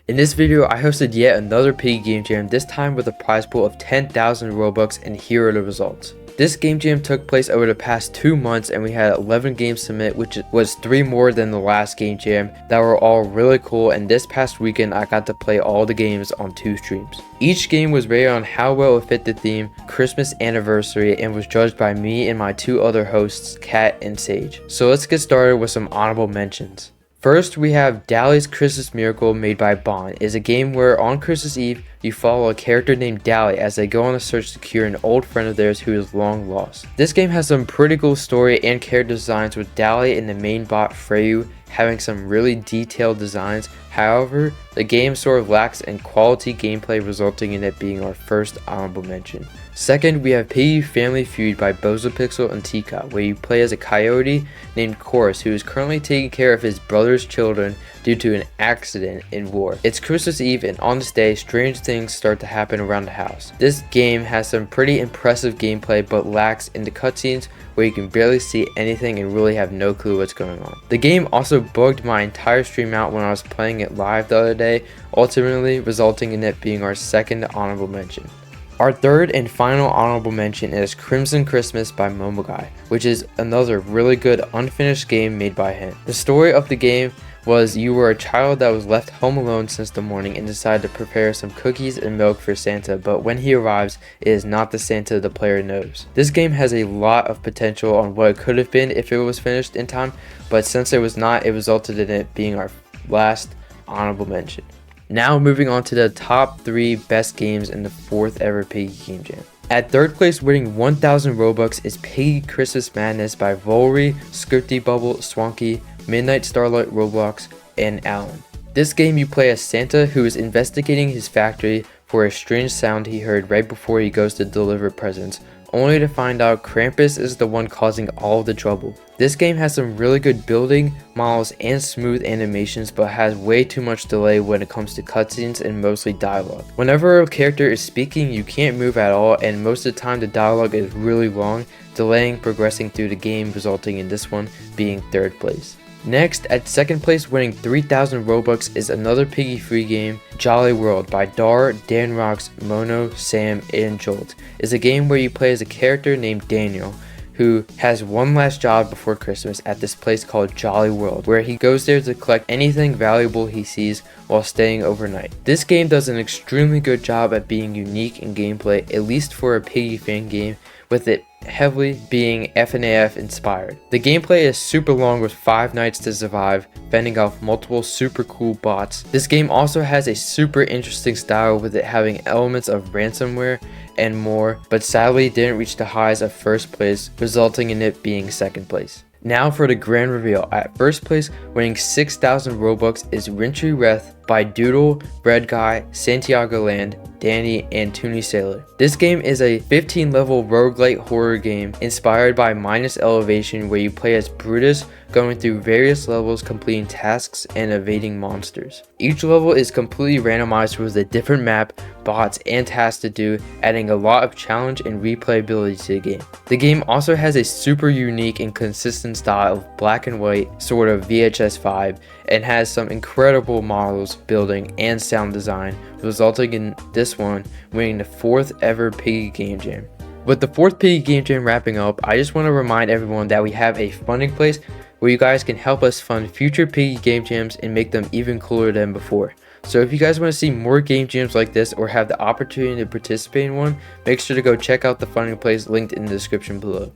In this video, I hosted yet another Piggy Game Jam, this time with a prize pool of 10,000 Robux, and here are the results. This game jam took place over the past 2 months and we had 11 games submit, which was 3 more than the last game jam that were all really cool, and this past weekend I got to play all the games on 2 streams. Each game was rated on how well it fit the theme, Christmas anniversary, and was judged by me and my 2 other hosts, Kat and Sage. So let's get started with some honorable mentions. First, we have Dally's Christmas Miracle made by Bond. It is a game where on Christmas Eve, you follow a character named Dally as they go on a search to cure an old friend of theirs who is long lost. This game has some pretty cool story and character designs, with Dally and the main bot Freyu having some really detailed designs. However, the game sort of lacks in quality gameplay, resulting in it being our first honorable mention. Second, we have Piggy Family Feud by Bozopixel and Tika, where you play as a coyote named Chorus who is currently taking care of his brother's children due to an accident in war. It's Christmas Eve, and on this day, strange things start to happen around the house. This game has some pretty impressive gameplay but lacks in the cutscenes, where you can barely see anything and really have no clue what's going on. The game also bugged my entire stream out when I was playing it live the other day, ultimately resulting in it being our second honorable mention. Our third and final honorable mention is Crimson Christmas by Momoguy, which is another really good unfinished game made by him. The story of the game was you were a child that was left home alone since the morning and decided to prepare some cookies and milk for Santa, but when he arrives, it is not the Santa the player knows. This game has a lot of potential on what it could have been if it was finished in time, but since it was not, it resulted in it being our last honorable mention. Now moving on to the top 3 best games in the 4th ever Piggy Game Jam. At 3rd place, winning 1,000 Robux, is Piggy Christmas Madness by Volry, Scripty Bubble, Swanky, Midnight Starlight Roblox, and Alan. This game you play as Santa, who is investigating his factory for a strange sound he heard right before he goes to deliver presents, only to find out Krampus is the one causing all the trouble. This game has some really good building, models, and smooth animations, but has way too much delay when it comes to cutscenes and mostly dialogue. Whenever a character is speaking, you can't move at all, and most of the time the dialogue is really long, delaying progressing through the game, resulting in this one being 3rd place. Next, at 2nd place, winning 3,000 Robux, is another Piggy free game, Jolly World by Dar, Danrox, Mono, Sam, and Jolt. It's a game where you play as a character named Daniel, who has one last job before Christmas at this place called Jolly World, where he goes there to collect anything valuable he sees while staying overnight. This game does an extremely good job at being unique in gameplay, at least for a Piggy fan game, with it heavily being FNAF inspired. The gameplay is super long with 5 nights to survive, fending off multiple super cool bots. This game also has a super interesting style, with it having elements of ransomware and more, but sadly didn't reach the highs of 1st place, resulting in it being 2nd place. Now for the grand reveal. At 1st place, winning 6,000 Robux, is Wintry Wrath by Doodle, Bread Guy, Santiago Land, Danny, and Toonie Sailor. This game is a 15 level roguelite horror game inspired by Minus Elevation, where you play as Brutus, going through various levels, completing tasks, and evading monsters. Each level is completely randomized with a different map, bots, and tasks to do, adding a lot of challenge and replayability to the game. The game also has a super unique and consistent style of black and white, sort of VHS vibe, and has some incredible models, building, and sound design, resulting in this one winning the 4th ever Piggy Game Jam. With the 4th Piggy Game Jam wrapping up, I just want to remind everyone that we have a funding place where you guys can help us fund future Piggy Game Jams and make them even cooler than before. So if you guys want to see more game jams like this or have the opportunity to participate in one, make sure to go check out the funding place linked in the description below.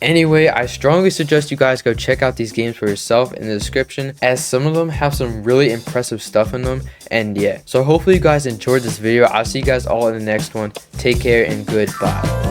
Anyway, I strongly suggest you guys go check out these games for yourself in the description, as some of them have some really impressive stuff in them, and yeah. So hopefully you guys enjoyed this video. I'll see you guys all in the next one. Take care and goodbye.